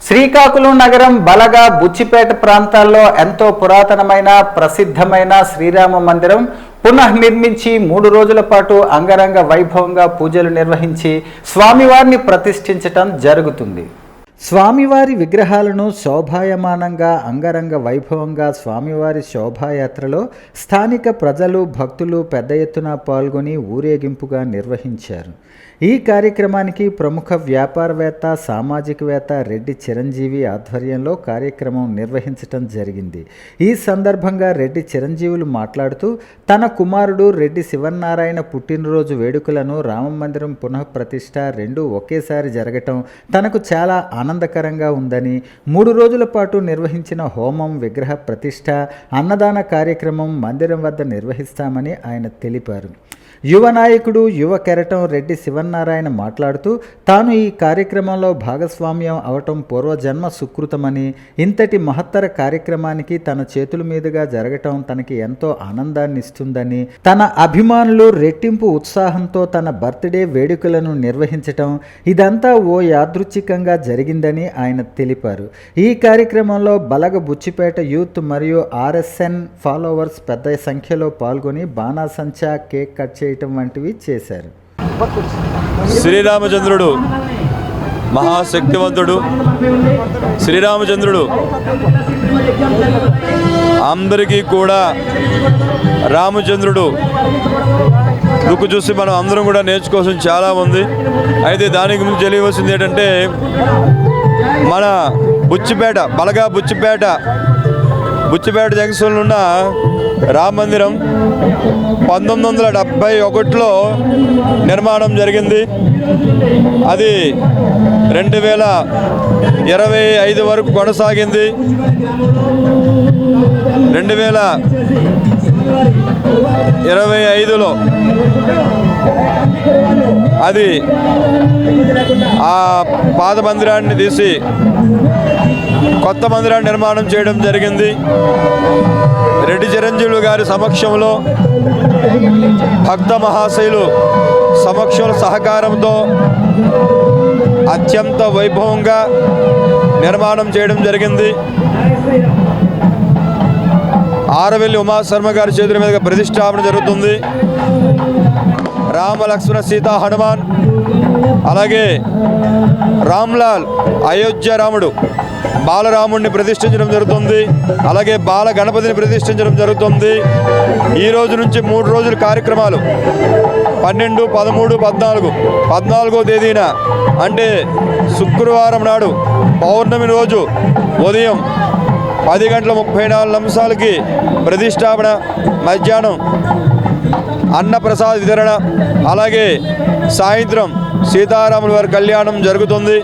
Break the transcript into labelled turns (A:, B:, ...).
A: శ్రీకాకుళం నగరం బలగ బుచ్చిపేట ప్రాంతాల్లో ఎంతో పురాతనమైన ప్రసిద్ధమైన శ్రీరామ మందిరం పునఃనిర్మించి 3 రోజుల పాటు అంగరంగ వైభవంగా పూజలు నిర్వహించి స్వామివారిని ప్రతిష్ఠించటం జరుగుతుంది. స్వామివారి విగ్రహాలను శోభాయమానంగా అంగరంగ వైభవంగా స్వామివారి శోభాయాత్రలో స్థానిక ప్రజలు భక్తులు పెద్ద ఎత్తున పాల్గొని ఊరేగింపుగా నిర్వహించారు. ఈ కార్యక్రమానికి ప్రముఖ వ్యాపారవేత్త సామాజికవేత్త రెడ్డి చిరంజీవి ఆధ్వర్యంలో కార్యక్రమం నిర్వహించటం జరిగింది. ఈ సందర్భంగా రెడ్డి చిరంజీవులు మాట్లాడుతూ తన కుమారుడు రెడ్డి శివనారాయణ పుట్టినరోజు వేడుకలను రామమందిరం పునఃప్రతిష్ఠ రెండూ ఒకేసారి జరగటం తనకు చాలా ఆనందకరంగా ఉందని, 3 రోజుల పాటు నిర్వహించిన హోమం, విగ్రహ ప్రతిష్ఠ, అన్నదాన కార్యక్రమం మందిరం వద్ద నిర్వహిస్తామని ఆయన తెలిపారు. యువ నాయకుడు యువ కెరటం రెడ్డి శివనారాయణ మాట్లాడుతూ తాను ఈ కార్యక్రమంలో భాగస్వామ్యం అవటం పూర్వజన్మ సుకృతమని, ఇంతటి మహత్తర కార్యక్రమానికి తన చేతుల మీదుగా జరగటం తనకి ఎంతో ఆనందాన్ని ఇస్తుందని, తన అభిమానులు రెట్టింపు ఉత్సాహంతో తన బర్త్డే వేడుకలను నిర్వహించటం ఇదంతా ఓ యాదృచ్ఛికంగా జరిగిందని ఆయన తెలిపారు. ఈ కార్యక్రమంలో బలగ బుచ్చిపేట యూత్ మరియు RSN ఫాలోవర్స్ పెద్ద సంఖ్యలో పాల్గొని బాణాసంచా, కేక్ కట్ చేయటం వంటివి చేశారు.
B: శ్రీరామచంద్రుడు మహాశక్తివంతుడు. శ్రీరామచంద్రుడు అందరికీ కూడా రామచంద్రుడు దుక్కు చూసి మనం అందరం కూడా నేర్చుకోవాల్సింది చాలా ఉంది. అయితే దానికి ముందు తెలియవలసింది ఏంటంటే, మన బుచ్చిపేట బలగా బుచ్చిపేట జంక్షన్లో ఉన్న రామ మందిరం 1971లో నిర్మాణం జరిగింది. అది 2025 వరకు కొనసాగింది. 2025లో అది ఆ పాత మందిరాన్ని తీసి కొత్త మందిరాన్ని నిర్మాణం చేయడం జరిగింది. రెడ్డి చిరంజీవులు గారి సమక్షంలో, భక్త మహాశయులు సమక్షంలో సహకారంతో అత్యంత వైభవంగా నిర్మాణం చేయడం జరిగింది. ఆరవెల్లి ఉమాశర్మ గారి చేతుల మీదుగా ప్రతిష్టాపన జరుగుతుంది. రామ లక్ష్మణ సీతా హనుమాన్, అలాగే రామ్లాల్ అయోధ్య రాముడు బాలరాముడిని ప్రతిష్ఠించడం జరుగుతుంది. అలాగే బాల గణపతిని ప్రతిష్ఠించడం జరుగుతుంది. ఈ రోజు నుంచి 3 రోజుల కార్యక్రమాలు 12, 13, 14వ తేదీన అంటే శుక్రవారం నాడు పౌర్ణమి రోజు ఉదయం 10:34 ప్రతిష్టాపన, మధ్యాహ్నం అన్నప్రసాద వితరణ, అలాగే సాయంత్రం సీతారాముల వారి కళ్యాణం జరుగుతుంది.